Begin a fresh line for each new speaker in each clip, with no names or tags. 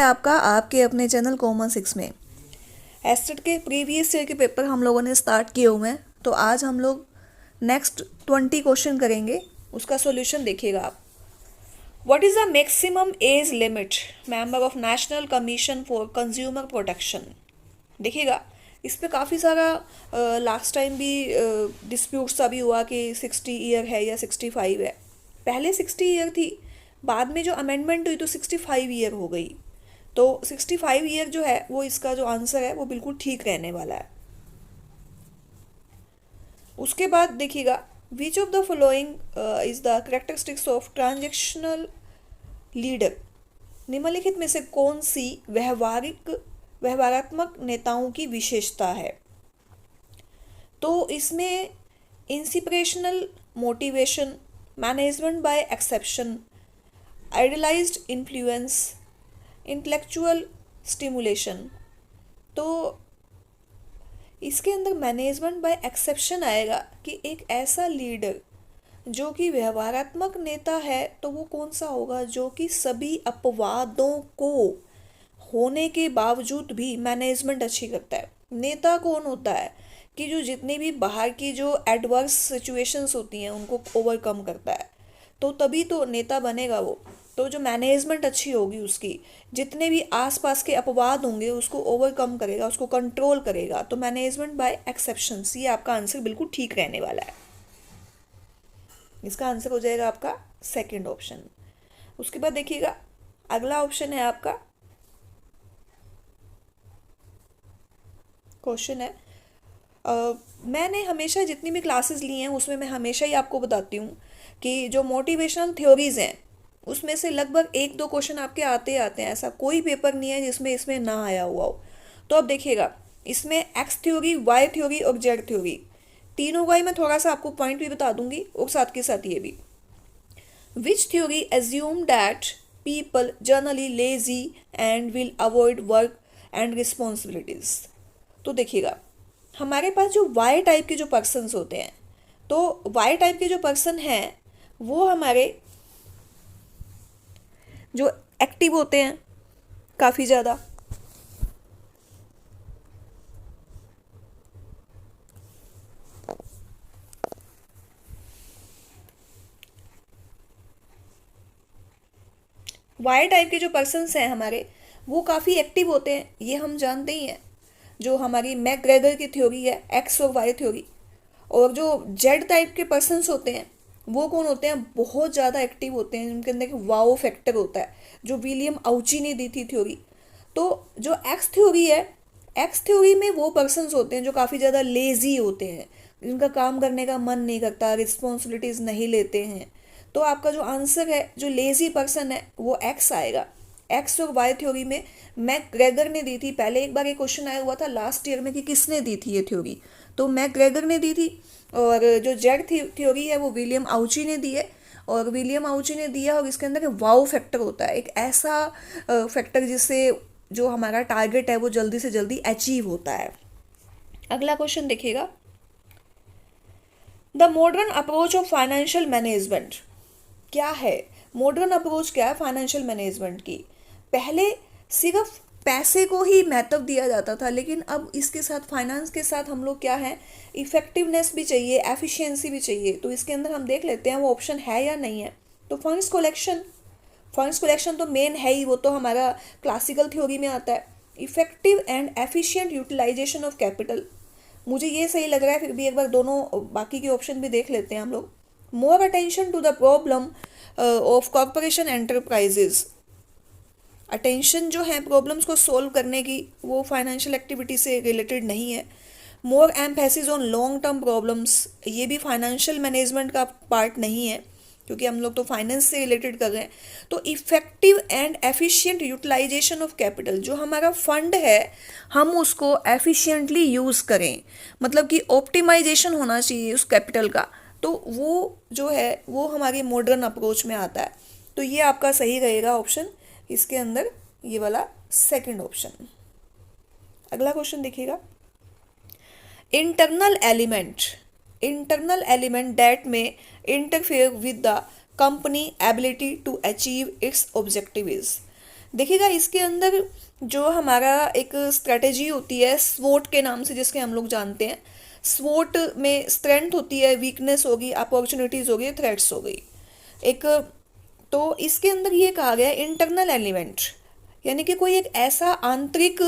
आपका आपके अपने चैनल कॉमन 6 में। एस्टेट के प्रीवियस ईयर के पेपर हम लोगों ने स्टार्ट किए हुए हैं, तो आज हम लोग नेक्स्ट 20 क्वेश्चन करेंगे। उसका सॉल्यूशन देखिएगा आप। What is the maximum age limit member of national commission for consumer protection. देखिएगा, इस पे काफ़ी सारा लास्ट टाइम भी डिस्प्यूट सा भी हुआ कि 60 ईयर है या 65 है। पहले 60 ईयर थी, बाद में जो अमेंडमेंट हुई तो 65 ईयर हो गई। तो 65 ईयर जो है वो इसका जो आंसर है वो बिल्कुल ठीक रहने वाला है। उसके बाद देखिएगा, which of the following is the characteristics of transactional leader. निम्नलिखित में से कौन सी व्यवहारात्मक नेताओं की विशेषता है। तो इसमें inspirational motivation, management by exception, idealised influence, intellectual stimulation. तो इसके अंदर मैनेजमेंट बाय एक्सेप्शन आएगा कि एक ऐसा लीडर जो कि व्यवहारात्मक नेता है, तो वो कौन सा होगा जो कि सभी अपवादों को होने के बावजूद भी मैनेजमेंट अच्छी करता है। नेता कौन होता है कि जो जितनी भी बाहर की जो एडवर्स सिचुएशंस होती हैं उनको ओवरकम करता है, तो तभी तो नेता बनेगा वो। तो जो मैनेजमेंट अच्छी होगी उसकी, जितने भी आसपास के अपवाद होंगे उसको ओवरकम करेगा, उसको कंट्रोल करेगा। तो मैनेजमेंट बाय एक्सेप्शंस, ये आपका आंसर बिल्कुल ठीक रहने वाला है। इसका आंसर हो जाएगा आपका सेकंड ऑप्शन। उसके बाद देखिएगा, अगला ऑप्शन है आपका, क्वेश्चन है मैंने हमेशा जितनी भी क्लासेस ली हैं उसमें मैं हमेशा ही आपको बताती हूँ कि जो मोटिवेशनल थ्योरीज हैं उसमें से लगभग 1-2 क्वेश्चन आपके आते आते हैं। ऐसा कोई पेपर नहीं है जिसमें इसमें ना आया हुआ हो। तो अब देखिएगा, इसमें एक्स थ्योरी, वाई थ्योरी और जेड थ्योरी, तीनों का ही मैं थोड़ा सा आपको पॉइंट भी बता दूंगी और साथ के साथ ये भी। विच theory assume that people generally lazy and will avoid work and responsibilities. तो देखिएगा, हमारे पास जो वाई टाइप के जो पर्सन्स होते हैं, तो वाई टाइप के जो पर्सन हैं वो हमारे जो एक्टिव होते हैं काफ़ी ज़्यादा, वाई टाइप के जो पर्सन्स हैं हमारे वो काफ़ी एक्टिव होते हैं, ये हम जानते ही हैं। जो हमारी मैकग्रेगर की थ्योरी है, एक्स और वाई थ्योरी। और जो जेड टाइप के पर्सन्स होते हैं वो कौन होते हैं, बहुत ज़्यादा एक्टिव होते हैं, जिनके अंदर एक वाओ फैक्टर होता है, जो विलियम आउची ने दी थी थ्योरी। तो जो एक्स थ्योरी है, एक्स थ्योरी में वो पर्सन्स होते हैं जो काफ़ी ज़्यादा लेजी होते हैं, जिनका काम करने का मन नहीं करता, रिस्पॉन्सिबिलिटीज़ नहीं लेते हैं। तो आपका जो आंसर है, जो लेजी पर्सन है, वो एक्स आएगा। एक्स और वाई थ्योरी में मैकग्रेगर ने दी थी। पहले एक बार ये क्वेश्चन आया हुआ था लास्ट ईयर में कि किसने दी थी ये थ्योरी, तो मैकग्रेगर ने दी थी। और जो जेड थ्योरी है वो विलियम आउची ने दी है, और विलियम आउची ने दिया। और इसके अंदर वाओ फैक्टर होता है, एक ऐसा फैक्टर जिससे जो हमारा टारगेट है वो जल्दी से जल्दी अचीव होता है। अगला क्वेश्चन देखिएगा, the modern approach of financial management क्या है। मॉडर्न अप्रोच क्या है फाइनेंशियल मैनेजमेंट की। पहले सिर्फ पैसे को ही महत्व दिया जाता था, लेकिन अब इसके साथ फाइनेंस के साथ हम लोग क्या है, इफेक्टिवनेस भी चाहिए, एफिशिएंसी भी चाहिए। तो इसके अंदर हम देख लेते हैं वो ऑप्शन है या नहीं है। तो फंड्स कलेक्शन, फंड्स कलेक्शन तो मेन है ही, वो तो हमारा क्लासिकल थ्योरी में आता है। Effective and efficient utilisation of capital, मुझे ये सही लग रहा है। फिर भी एक बार दोनों बाकी के ऑप्शन भी देख लेते हैं हम लोग। More attention to the problem of corporation enterprises, attention जो है प्रॉब्लम्स को सोल्व करने की, वो फाइनेंशियल एक्टिविटी से रिलेटेड नहीं है। More emphasis on long term problems, ये भी फाइनेंशियल मैनेजमेंट का पार्ट नहीं है, क्योंकि हम लोग तो फाइनेंस से रिलेटेड कर रहे हैं। तो effective and efficient utilisation of capital, जो हमारा फंड है हम उसको एफिशिएंटली यूज़ करें, मतलब कि ऑप्टिमाइजेशन होना चाहिए उस कैपिटल का। तो वो जो है वो हमारी मॉडर्न अप्रोच में आता है। तो ये आपका सही रहेगा ऑप्शन इसके अंदर, ये वाला सेकंड ऑप्शन। अगला क्वेश्चन देखिएगा, इंटरनल एलिमेंट दैट में interfere with the company ability to achieve its objective is. देखिएगा इसके अंदर जो हमारा एक स्ट्रेटेजी होती है स्वोट के नाम से जिसके हम लोग जानते हैं, स्वोट में स्ट्रेंथ होती है, वीकनेस होगी, अपॉर्चुनिटीज होगी, थ्रेट्स हो गई एक। तो इसके अंदर ये कहा गया है इंटरनल एलिमेंट, यानी कि कोई एक ऐसा आंतरिक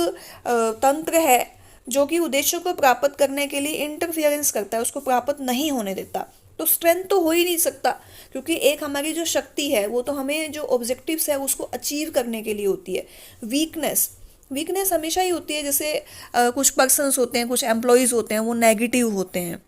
तंत्र है जो कि उद्देश्यों को प्राप्त करने के लिए इंटरफियरेंस करता है, उसको प्राप्त नहीं होने देता। तो स्ट्रेंथ तो हो ही नहीं सकता, क्योंकि एक हमारी जो शक्ति है वो तो हमें जो ऑब्जेक्टिव्स है उसको अचीव करने के लिए होती है। वीकनेस, वीकनेस हमेशा ही होती है, जैसे कुछ पर्सन्स होते हैं, कुछ एम्प्लॉयज़ होते हैं, वो नेगेटिव होते हैं।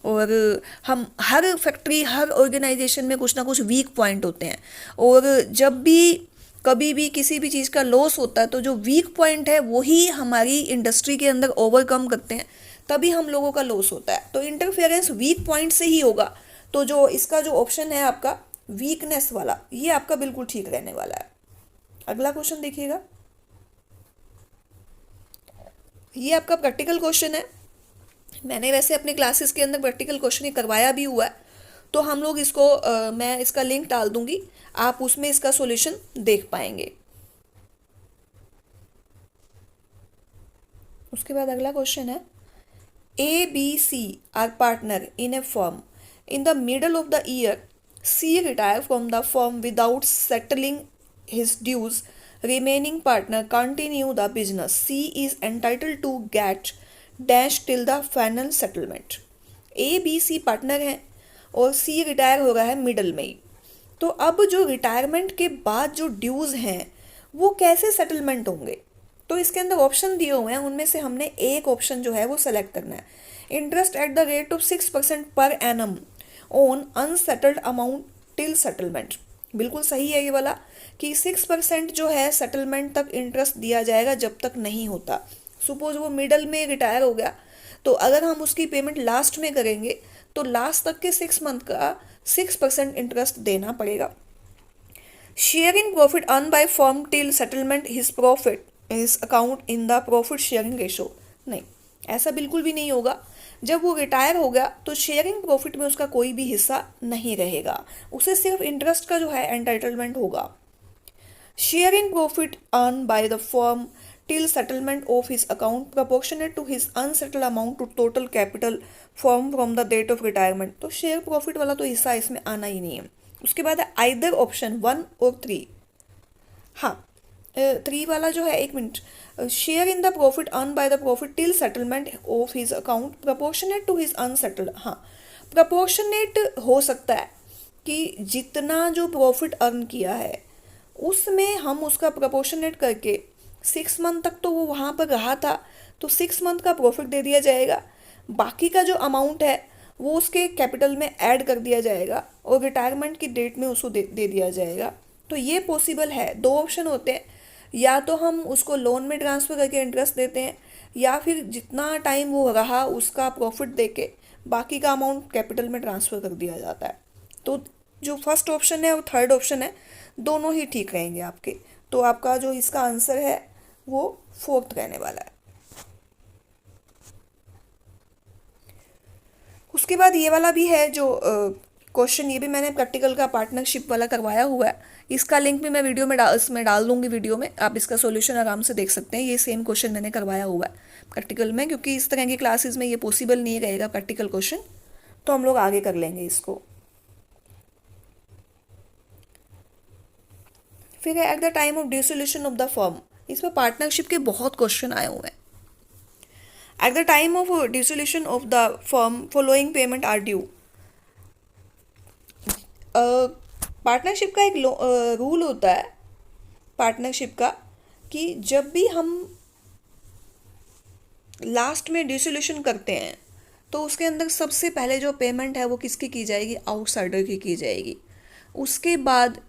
और हम हर फैक्ट्री, हर ऑर्गेनाइजेशन में कुछ ना कुछ वीक पॉइंट होते हैं। और जब भी कभी भी किसी भी चीज़ का लॉस होता है तो जो वीक पॉइंट है वही हमारी इंडस्ट्री के अंदर ओवरकम करते हैं, तभी हम लोगों का लॉस होता है। तो इंटरफेरेंस वीक पॉइंट से ही होगा। तो जो इसका जो ऑप्शन है आपका वीकनेस वाला, ये आपका बिल्कुल ठीक रहने वाला है। अगला क्वेश्चन देखिएगा, ये आपका प्रैक्टिकल क्वेश्चन है। मैंने वैसे अपने क्लासेस के अंदर प्रैक्टिकल क्वेश्चन ही करवाया भी हुआ है, तो हम लोग इसको मैं इसका लिंक डाल दूंगी, आप उसमें इसका सॉल्यूशन देख पाएंगे। उसके बाद अगला क्वेश्चन है, A B C R partner in a firm. In the middle of the year C retire from the firm without settling his dues. Remaining partner continue the business. C is entitled to get dash till the final settlement. A B C partner हैं और C retire हो रहा है middle में ही। तो अब जो retirement के बाद जो ड्यूज हैं वो कैसे सेटलमेंट होंगे? तो इसके अंदर ऑप्शन दिए हुए हैं, उनमें से हमने एक ऑप्शन जो है वो सेलेक्ट करना है। Interest at the rate of 6% per annum on unsettled amount till settlement. बिल्कुल सही है ये वाला, कि 6% जो है सेटलमेंट तक इंटरेस्ट दिया जाएगा जब तक नहीं होता। सपोज वो मिडल में रिटायर हो गया, तो अगर हम उसकी पेमेंट लास्ट में करेंगे तो लास्ट तक के 6 मंथ का 6% इंटरेस्ट देना पड़ेगा। Share in profit earn by firm till settlement his profit is account in the profit sharing ratio. नहीं, ऐसा बिल्कुल भी नहीं होगा। जब वो रिटायर हो गया तो शेयरिंग प्रॉफिट में उसका कोई भी हिस्सा नहीं रहेगा, उसे सिर्फ इंटरेस्ट का जो है एंटाइटलमेंट होगा। Share in profit earn by the firm till settlement of his account proportionate to his unsettled amount to total capital firm from the date of retirement। तो शेयर प्रॉफिट वाला तो हिस्सा इसमें आना ही नहीं है। उसके बाद है आइदर ऑप्शन 1 और 3। हाँ, 3 वाला जो है, एक minute, share in the profit earn by the profit till settlement of his account proportionate to his unsettled. हाँ, प्रपोर्शनेट हो सकता है कि जितना जो प्रॉफिट अर्न किया है उसमें हम उसका प्रपोर्शनेट करके 6 मंथ तक तो वो वहाँ पर रहा था तो 6 मंथ का प्रॉफिट दे दिया जाएगा, बाकी का जो अमाउंट है वो उसके कैपिटल में ऐड कर दिया जाएगा और रिटायरमेंट की डेट में उसको दे दिया जाएगा। तो ये पॉसिबल है। 2 ऑप्शन होते हैं, या तो हम उसको लोन में ट्रांसफ़र करके इंटरेस्ट देते हैं, या फिर जितना टाइम वो रहा उसका प्रॉफिट दे के बाकी का अमाउंट कैपिटल में ट्रांसफ़र कर दिया जाता है। तो जो फर्स्ट ऑप्शन है और थर्ड ऑप्शन है, दोनों ही ठीक रहेंगे आपके। तो आपका जो इसका आंसर है वो 4th रहने वाला है। उसके बाद ये वाला भी है जो क्वेश्चन, ये भी मैंने प्रैक्टिकल का पार्टनरशिप वाला करवाया हुआ है। इसका लिंक भी मैं वीडियो में इसमें डाल दूंगी, वीडियो में आप इसका सॉल्यूशन आराम से देख सकते हैं। ये सेम क्वेश्चन मैंने करवाया हुआ है प्रैक्टिकल में, क्योंकि इस तरह की क्लासेस में ये पॉसिबल नहीं रहेगा प्रैक्टिकल क्वेश्चन, तो हम लोग आगे कर लेंगे इसको। फिर है at the time of dissolution of the firm. इसमें पार्टनरशिप के बहुत क्वेश्चन आए हुए हैं। At the time of dissolution of the firm following payment are due. Partnership का एक रूल होता है पार्टनरशिप का, कि जब भी हम लास्ट में डिसोल्यूशन करते हैं तो उसके अंदर सबसे पहले जो पेमेंट है वो किसकी की जाएगी? आउटसाइडर की जाएगी। उसके बाद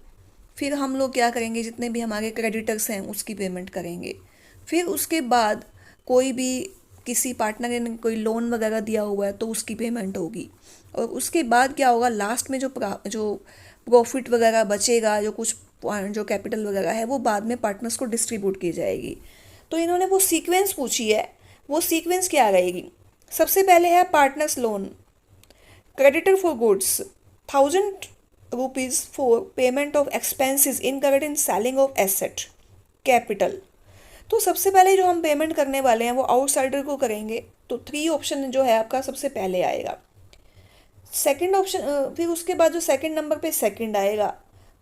फिर हम लोग क्या करेंगे, जितने भी हमारे क्रेडिटर्स हैं उसकी पेमेंट करेंगे। फिर उसके बाद कोई भी किसी पार्टनर ने कोई लोन वगैरह दिया हुआ है तो उसकी पेमेंट होगी। और उसके बाद क्या होगा, लास्ट में जो प्रॉफिट वगैरह बचेगा, जो कुछ जो कैपिटल वगैरह है, वो बाद में पार्टनर्स को डिस्ट्रीब्यूट की जाएगी। तो इन्होंने वो सीक्वेंस पूछी है, वो सीक्वेंस क्या रहेगी? सबसे पहले है partners loan, creditor for goods 1000 rupees for payment of expenses incurred in selling of asset। Capital. तो सबसे पहले जो हम पेमेंट करने वाले हैं वो आउटसाइडर को करेंगे, तो 3 ऑप्शन जो है आपका सबसे पहले आएगा। सेकंड ऑप्शन, फिर उसके बाद जो सेकंड नंबर पे सेकंड आएगा,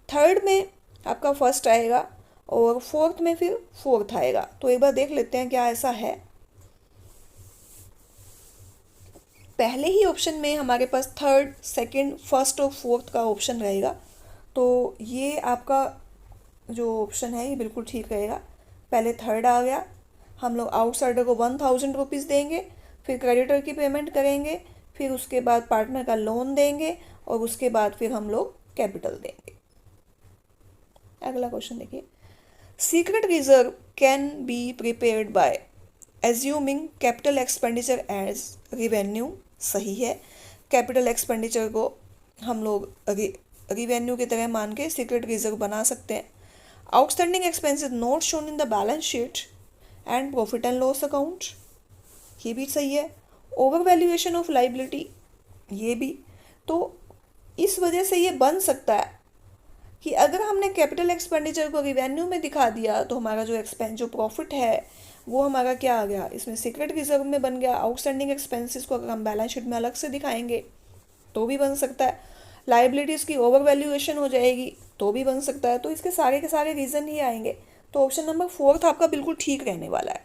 थर्ड में आपका फर्स्ट आएगा, और फोर्थ में फिर फोर्थ आएगा। तो एक बार देख लेते हैं क्या ऐसा है। पहले ही ऑप्शन में हमारे पास थर्ड, सेकंड, फर्स्ट और फोर्थ का ऑप्शन रहेगा। तो ये आपका जो ऑप्शन है ये बिल्कुल ठीक रहेगा। पहले थर्ड आ गया, हम लोग आउटसाइडर को 1000 रुपीज़ देंगे, फिर क्रेडिटर की पेमेंट करेंगे, फिर उसके बाद पार्टनर का लोन देंगे, और उसके बाद फिर हम लोग कैपिटल देंगे। अगला क्वेश्चन देखिए, secret reserve can be prepared by assuming capital expenditure as revenue. सही है, कैपिटल एक्सपेंडिचर को हम लोग रिवेन्यू की तरह मान के सीक्रेट रिजर्व बना सकते हैं। Outstanding expenses not shown in the balance sheet and profit and loss account, ये भी सही है। ओवर वैल्यूएशन ऑफ लाइबिलिटी, ये भी। तो इस वजह से ये बन सकता है कि अगर हमने कैपिटल एक्सपेंडिचर को रिवेन्यू में दिखा दिया तो हमारा जो प्रॉफिट है वो हमारा क्या आ गया, इसमें सीक्रेट रिजर्व में बन गया। आउटस्टैंडिंग एक्सपेंसेस को अगर हम बैलेंस शीट में अलग से दिखाएंगे तो भी बन सकता है। लाइबिलिटीज़ की ओवर वैल्यूएशन हो जाएगी तो भी बन सकता है। तो इसके सारे के सारे रीज़न ही आएंगे। तो ऑप्शन नंबर फोर्थ आपका बिल्कुल ठीक रहने वाला है।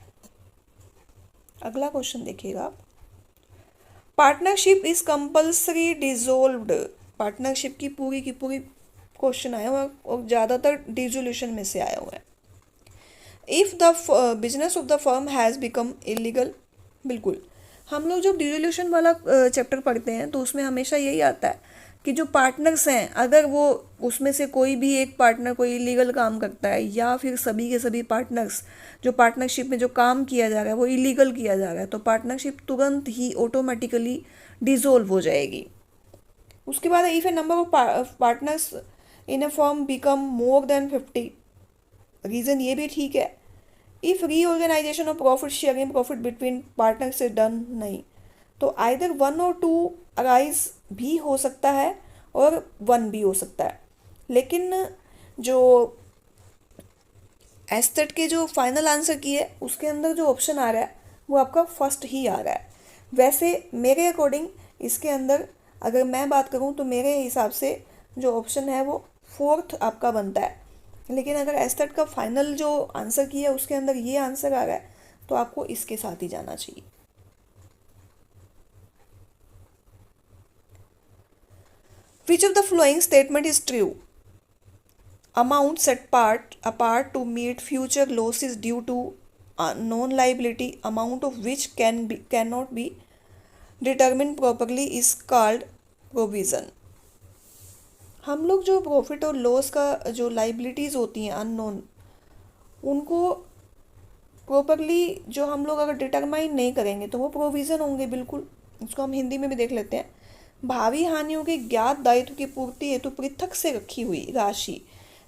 अगला क्वेश्चन देखिएगा, partnership is compulsory dissolved. Partnership की पूरी क्वेश्चन आया हुआ और ज़्यादातर डिसोल्यूशन में से आया हुआ है। If the business of the firm has become illegal, बिल्कुल। हम लोग जब डिसोल्यूशन वाला चैप्टर पढ़ते हैं तो उसमें हमेशा यही आता है कि जो पार्टनर्स हैं, अगर वो उसमें से कोई भी एक पार्टनर कोई इलीगल काम करता है, या फिर सभी के सभी पार्टनर्स जो पार्टनरशिप में जो काम किया जा रहा है वो इलीगल किया जा रहा है, तो पार्टनरशिप तुरंत ही ऑटोमेटिकली डिसॉल्व हो जाएगी। उसके बाद if a number of partners in a firm become more than 50, reason ये भी ठीक है। If reorganisation of profit sharing profit between partner से डन, नहीं। तो आइदर 1 और 2 अराइज भी हो सकता है और 1 भी हो सकता है। लेकिन जो एस्टेट के जो फाइनल आंसर की है उसके अंदर जो ऑप्शन आ रहा है वो आपका फर्स्ट ही आ रहा है। वैसे मेरे अकॉर्डिंग इसके अंदर अगर मैं बात करूं तो मेरे हिसाब से जो ऑप्शन है वो फोर्थ आपका बनता है। लेकिन अगर एस्टेट का फाइनल जो आंसर की है उसके अंदर ये आंसर आ रहा है तो आपको इसके साथ ही जाना चाहिए। Which of the following statement is true? Amount set apart to meet future losses due to unknown liability, amount of which cannot be determined properly is called provision। हम लोग जो प्रॉफिट और लॉस का जो लाइबिलिटीज़ होती हैं unknown, उनको properly जो हम लोग अगर डिटरमाइन नहीं करेंगे तो वो प्रोविज़न होंगे। बिल्कुल, उसको हम हिंदी में भी देख लेते हैं। भावी हानियों के ज्ञात दायित्व की पूर्ति हेतु पृथक से रखी हुई राशि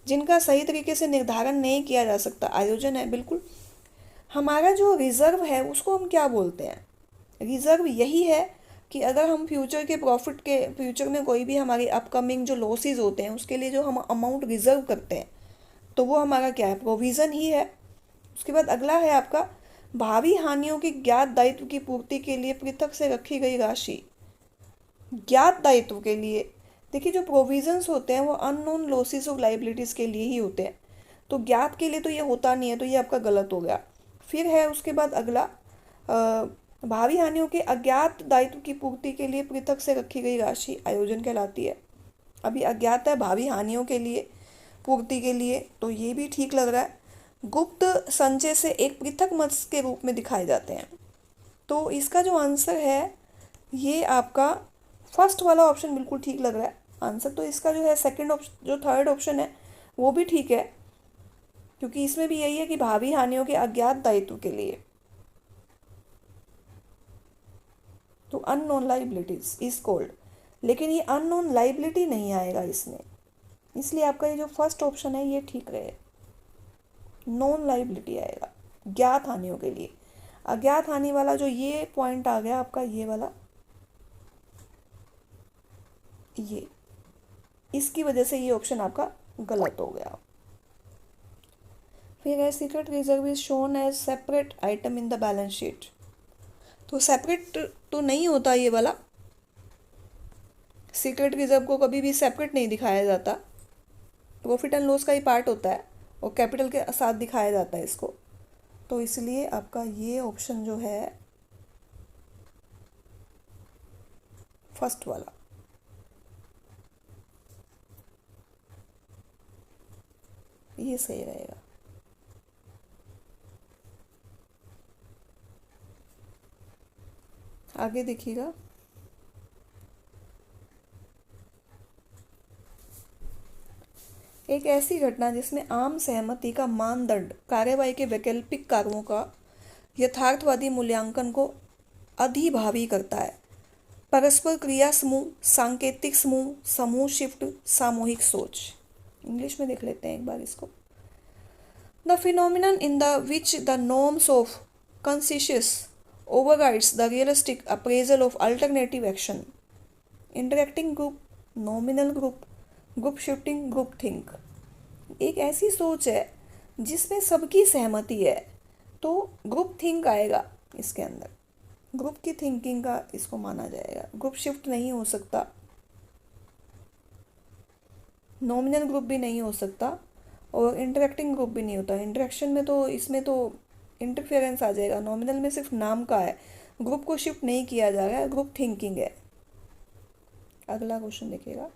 जिनका सही तरीके से निर्धारण नहीं किया जा सकता आयोजन है। बिल्कुल, हमारा जो रिजर्व है उसको हम क्या बोलते हैं? रिजर्व यही है कि अगर हम फ्यूचर में कोई भी हमारी अपकमिंग जो लॉसेस होते हैं उसके लिए जो हम अमाउंट रिजर्व करते हैं तो वो हमारा क्या है? प्रोविज़न ही है। उसके बाद अगला है आपका भावी हानियों के ज्ञात दायित्व की पूर्ति के लिए पृथक से रखी गई राशि। ज्ञात दायित्व के लिए देखिए, जो प्रोविजंस होते हैं वो अननोन लॉसेस ऑफ लाइबिलिटीज़ के लिए ही होते हैं। तो ज्ञात के लिए तो ये होता नहीं है, तो ये आपका गलत हो गया। फिर है उसके बाद अगला भावी हानियों के अज्ञात दायित्व की पूर्ति के लिए पृथक से रखी गई राशि आयोजन कहलाती है। अभी अज्ञात है भावी हानियों के लिए पूर्ति के लिए, तो ये भी ठीक लग रहा है। गुप्त संचय से एक पृथक मत्स्य के रूप में दिखाए जाते हैं। तो इसका जो आंसर है ये आपका फर्स्ट वाला ऑप्शन बिल्कुल ठीक लग रहा है आंसर। तो इसका जो है सेकंड ऑप्शन, जो थर्ड ऑप्शन है वो भी ठीक है, क्योंकि इसमें भी यही है कि भावी हानियों के अज्ञात दायित्व के लिए। तो अननोन लाइबिलिटीज इज कॉल्ड, लेकिन ये अननोन लाइबिलिटी नहीं आएगा इसमें, इसलिए आपका ये जो फर्स्ट ऑप्शन है ये ठीक रहे। नॉन लाइबिलिटी आएगा ज्ञात हानियों के लिए। अज्ञात हानि वाला जो ये पॉइंट आ गया आपका, ये वाला, ये इसकी वजह से ये ऑप्शन आपका गलत हो गया। फिर है secret reserve is shown as separate item in the balance sheet. तो सेपरेट तो नहीं होता ये वाला, सीक्रेट रिजर्व को कभी भी सेपरेट नहीं दिखाया जाता, प्रॉफिट एंड लॉस का ही पार्ट होता है और कैपिटल के साथ दिखाया जाता है इसको। तो इसलिए आपका ये ऑप्शन जो है फर्स्ट वाला, ये सही रहेगा। आगे देखिएगा, एक ऐसी घटना जिसमें आम सहमति का मानदंड कार्यवाही के वैकल्पिक कार्यों का यथार्थवादी मूल्यांकन को अधिभावी करता है। परस्पर क्रिया समूह, सांकेतिक समूह, समूह शिफ्ट, सामूहिक सोच। इंग्लिश में देख लेते हैं एक बार इसको। The phenomenon in the which the norms of कंसिशियस overrides the realistic appraisal of alternative action. Interacting group, nominal group, group shifting, group think. एक ऐसी सोच है जिसमें सबकी सहमति है, तो ग्रुप थिंक आएगा इसके अंदर, ग्रुप की थिंकिंग का इसको माना जाएगा। ग्रुप शिफ्ट नहीं हो सकता, नॉमिनल ग्रुप भी नहीं हो सकता और इंटरेक्टिंग ग्रुप भी नहीं होता। इंटरेक्शन में तो इसमें तो इंटरफेरेंस आ जाएगा, नॉमिनल में सिर्फ नाम का है, ग्रुप को शिफ्ट नहीं किया जा रहा है, ग्रुप थिंकिंग है। अगला क्वेश्चन देखिएगा,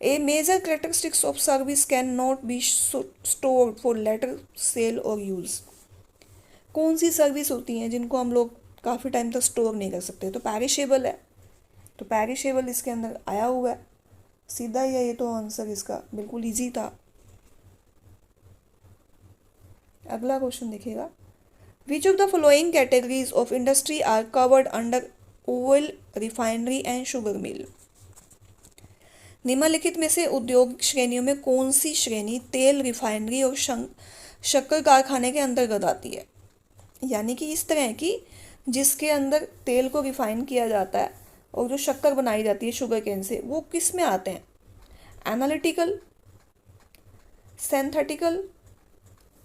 a major characteristics of service can not be stored for later sale और यूज। कौन सी सर्विस होती हैं जिनको हम लोग काफ़ी टाइम तक स्टोर नहीं कर सकते? तो पैरिशेबल है, तो पैरिशेबल इसके अंदर आया हुआ है, सीधा ही है ये तो आंसर इसका, बिल्कुल ईजी था। अगला क्वेश्चन देखिएगा, which of the following categories of industry are covered under oil refinery and sugar mill. निम्नलिखित में से उद्योग श्रेणियों में कौन सी श्रेणी तेल, रिफाइनरी और शक्कर कारखाने के अंतर्गत आती है? यानी कि इस तरह की जिसके अंदर तेल को रिफाइन किया जाता है और जो शक्कर बनाई जाती है शुगर केन से, वो किस में आते हैं? एनालिटिकल, सिंथेटिकल,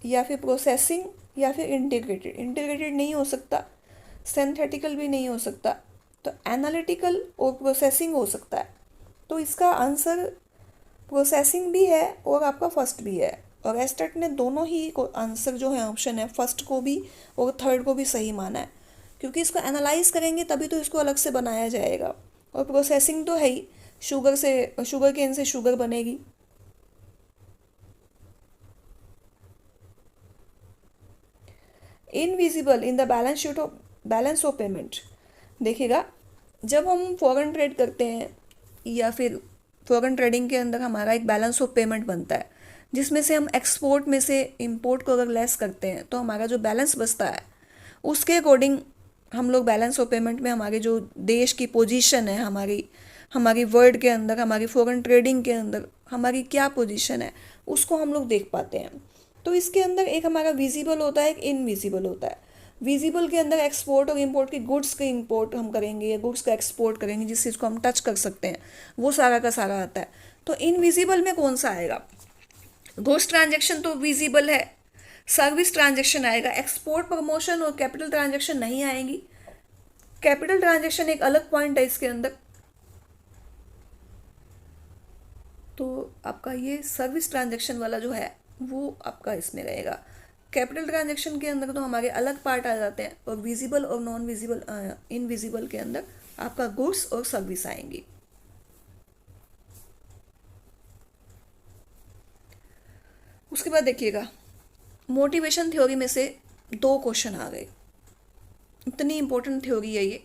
या फिर प्रोसेसिंग, या फिर इंटीग्रेटेड। इंटीग्रेटेड नहीं हो सकता, सिंथेटिकल भी नहीं हो सकता, तो एनालिटिकल और प्रोसेसिंग हो सकता है। तो इसका आंसर प्रोसेसिंग भी है और आपका फर्स्ट भी है, और एस्टेट ने दोनों ही आंसर जो है ऑप्शन है फर्स्ट को भी और थर्ड को भी सही माना है, क्योंकि इसको एनालाइज करेंगे तभी तो इसको अलग से बनाया जाएगा। और प्रोसेसिंग तो है ही, शुगर केन से शुगर बनेगी। Invisible in the balance of payment. देखिएगा, जब हम फॉरेन ट्रेड करते हैं या फिर फॉरेन ट्रेडिंग के अंदर हमारा एक बैलेंस ऑफ पेमेंट बनता है, जिसमें से हम एक्सपोर्ट में से इंपोर्ट को अगर लेस करते हैं तो हमारा जो बैलेंस बचता है उसके अकॉर्डिंग हम लोग बैलेंस ऑफ पेमेंट में हमारे जो देश की पोजीशन है, हमारी वर्ल्ड के अंदर, हमारी फॉरेन ट्रेडिंग के अंदर हमारी क्या पोजीशन है उसको हम लोग देख पाते हैं। तो इसके अंदर एक हमारा विजिबल होता है, एक इनविजिबल होता है। विजिबल के अंदर एक्सपोर्ट और इंपोर्ट की गुड्स के इंपोर्ट हम करेंगे या गुड्स का एक्सपोर्ट करेंगे, जिस चीज़ को हम टच कर सकते हैं, वो सारा का सारा आता है। तो इनविजिबल में कौन सा आएगा? गुड्स ट्रांजेक्शन तो विजिबल है, सर्विस ट्रांजेक्शन आएगा, एक्सपोर्ट, प्रमोशन और कैपिटल ट्रांजेक्शन नहीं आएंगी। कैपिटल ट्रांजेक्शन एक अलग पॉइंट है इसके अंदर। तो आपका ये सर्विस ट्रांजेक्शन वाला जो है वो आपका इसमें रहेगा। कैपिटल ट्रांजेक्शन के अंदर तो हमारे अलग पार्ट आ जाते हैं, और विजिबल और नॉन विजिबल, इनविजिबल के अंदर आपका गुड्स और सर्विस आएंगी। उसके बाद देखिएगा, मोटिवेशन थ्योरी में से 2 क्वेश्चन आ गए। इतनी इंपॉर्टेंट थ्योरी है ये,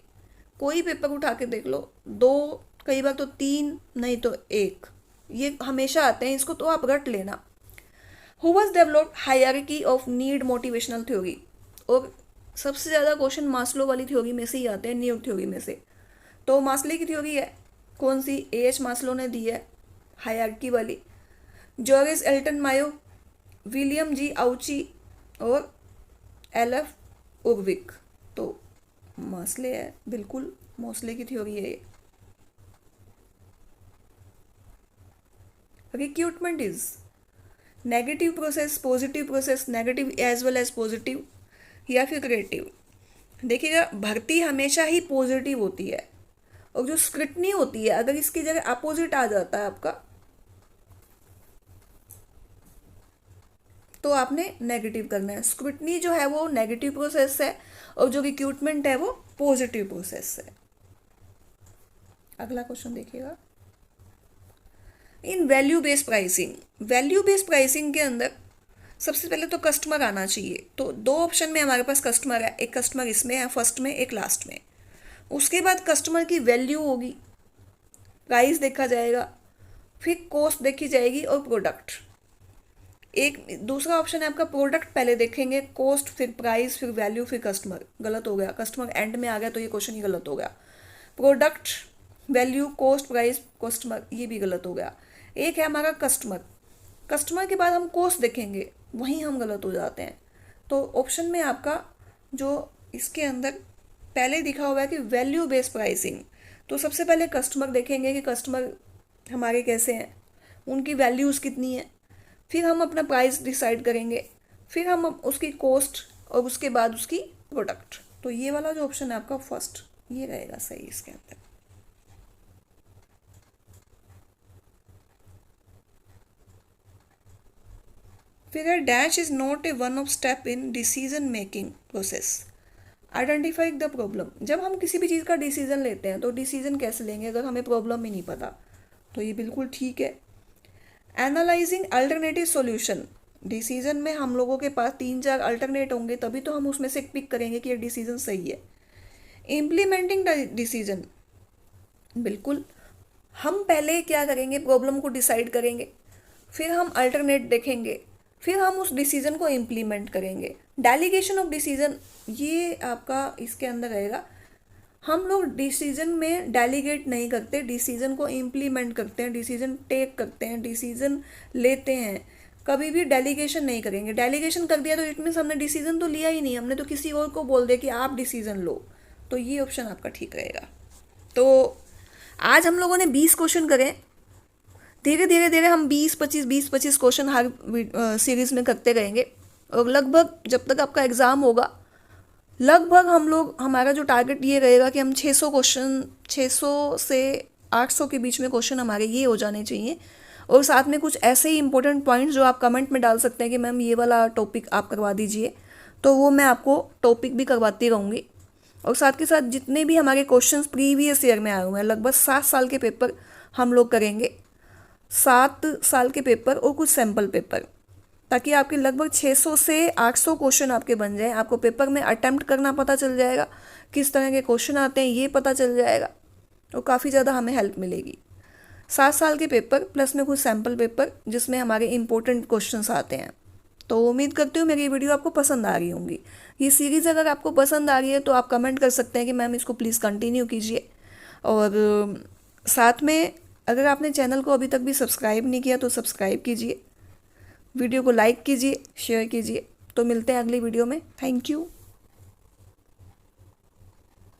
कोई पेपर उठा के देख लो, 2, कई बार तो 3, नहीं तो 1, ये हमेशा आते हैं, इसको तो आप रट लेना। Who was developed hierarchy of need motivational theory. और सबसे ज़्यादा क्वेश्चन मास्लो वाली थ्योरी में से ही आते हैं, नीड थ्योरी में से। तो मास्ले की थ्योरी है कौन सी? एच मास्लो ने दी है हायरार्की वाली। George Elton Mayo, William G Ouchi और एल.एफ. उर्विक। तो मास्ले है, बिल्कुल मास्ले की थ्योरी है ये। Recruitment is negative process, positive process, negative as well as positive, या फिर क्रिएटिव। देखिएगा, भर्ती हमेशा ही पॉजिटिव होती है, और जो स्क्रूटनी होती है अगर इसकी जगह अपोजिट आ जाता है आपका, तो आपने नेगेटिव करना है। स्क्रूटनी जो है वो नेगेटिव प्रोसेस है, और जो रिक्रूटमेंट है वो पॉजिटिव प्रोसेस है। अगला क्वेश्चन देखिएगा, in value based pricing, value based pricing के अंदर सबसे पहले तो कस्टमर आना चाहिए। तो दो ऑप्शन में हमारे पास कस्टमर है, एक कस्टमर इसमें है फर्स्ट में, एक लास्ट में। उसके बाद कस्टमर की वैल्यू होगी, प्राइस देखा जाएगा, फिर कॉस्ट देखी जाएगी, और प्रोडक्ट। एक दूसरा ऑप्शन है आपका, प्रोडक्ट पहले देखेंगे, कॉस्ट फिर प्राइस फिर वैल्यू फिर कस्टमर। गलत हो गया, कस्टमर एंड में आ गया तो ये क्वेश्चन ही गलत हो गया। Product, value, cost, price, customer, ये भी गलत हो गया। एक है हमारा कस्टमर, कस्टमर के बाद हम कॉस्ट देखेंगे, वहीं हम गलत हो जाते हैं। तो ऑप्शन में आपका जो इसके अंदर पहले दिखा हुआ है कि वैल्यू बेस्ड प्राइसिंग, तो सबसे पहले कस्टमर देखेंगे कि कस्टमर हमारे कैसे हैं, उनकी वैल्यूज़ कितनी है, फिर हम अपना प्राइस डिसाइड करेंगे, फिर हम उसकी कॉस्ट, और उसके बाद उसकी प्रोडक्ट। तो ये वाला जो ऑप्शन है आपका फर्स्ट, ये रहेगा सही इसके अंदर। Figure dash is not a one of step in decision making process, identify the problem. जब हम किसी भी चीज़ का डिसीजन लेते हैं तो डिसीजन कैसे लेंगे अगर हमें प्रॉब्लम ही नहीं पता, तो ये बिल्कुल ठीक है। एनालाइजिंग अल्टरनेटिव सॉल्यूशन, डिसीजन में हम लोगों के पास 3-4 अल्टरनेट होंगे, तभी तो हम उसमें से एक पिक करेंगे कि ये डिसीजन सही है। इम्प्लीमेंटिंग डिसीजन, बिल्कुल हम पहले क्या करेंगे, प्रॉब्लम को डिसाइड करेंगे, फिर हम अल्टरनेट देखेंगे, फिर हम उस डिसीजन को इम्प्लीमेंट करेंगे। डेलीगेशन ऑफ डिसीजन, ये आपका इसके अंदर रहेगा। हम लोग डिसीजन में डेलीगेट नहीं करते, डिसीजन को इम्प्लीमेंट करते हैं, डिसीजन टेक करते हैं, डिसीजन लेते हैं, कभी भी डेलीगेशन नहीं करेंगे। डेलीगेशन कर दिया तो इट मीन्स हमने डिसीजन तो लिया ही नहीं, हमने तो किसी और को बोल दिया कि आप डिसीजन लो। तो ये ऑप्शन आपका ठीक रहेगा। तो आज हम लोगों ने 20 क्वेश्चन करे, धीरे धीरे धीरे हम 20-25 क्वेश्चन हर सीरीज में करते रहेंगे, और लगभग जब तक आपका एग्ज़ाम होगा, लगभग हम लोग, हमारा जो टारगेट ये रहेगा कि हम 600 क्वेश्चन, 600 से 800 के बीच में क्वेश्चन हमारे ये हो जाने चाहिए। और साथ में कुछ ऐसे ही इंपॉर्टेंट पॉइंट्स जो आप कमेंट में डाल सकते हैं कि मैम ये वाला टॉपिक आप करवा दीजिए, तो वो मैं आपको टॉपिक भी करवाती रहूँगी। और साथ के साथ जितने भी हमारे क्वेश्चंस प्रीवियस ईयर में आए हुए हैं, लगभग 7 साल के पेपर हम लोग करेंगे, 7 साल के पेपर और कुछ सैम्पल पेपर, ताकि आपके लगभग 600 से 800 क्वेश्चन आपके बन जाए। आपको पेपर में अटेम्प्ट करना पता चल जाएगा, किस तरह के क्वेश्चन आते हैं ये पता चल जाएगा, और काफ़ी ज़्यादा हमें हेल्प मिलेगी। 7 साल के पेपर प्लस में कुछ सैम्पल पेपर जिसमें हमारे इंपॉर्टेंट क्वेश्चंस आते हैं। तो उम्मीद करती हूँ मेरी ये वीडियो आपको पसंद आ रही होंगी। ये सीरीज़ अगर आपको पसंद आ रही है तो आप कमेंट कर सकते हैं कि मैम इसको प्लीज़ कंटिन्यू कीजिए। और साथ में अगर आपने चैनल को अभी तक भी सब्सक्राइब नहीं किया तो सब्सक्राइब कीजिए, वीडियो को लाइक कीजिए, शेयर कीजिए। तो मिलते हैं अगली वीडियो में। Thank you.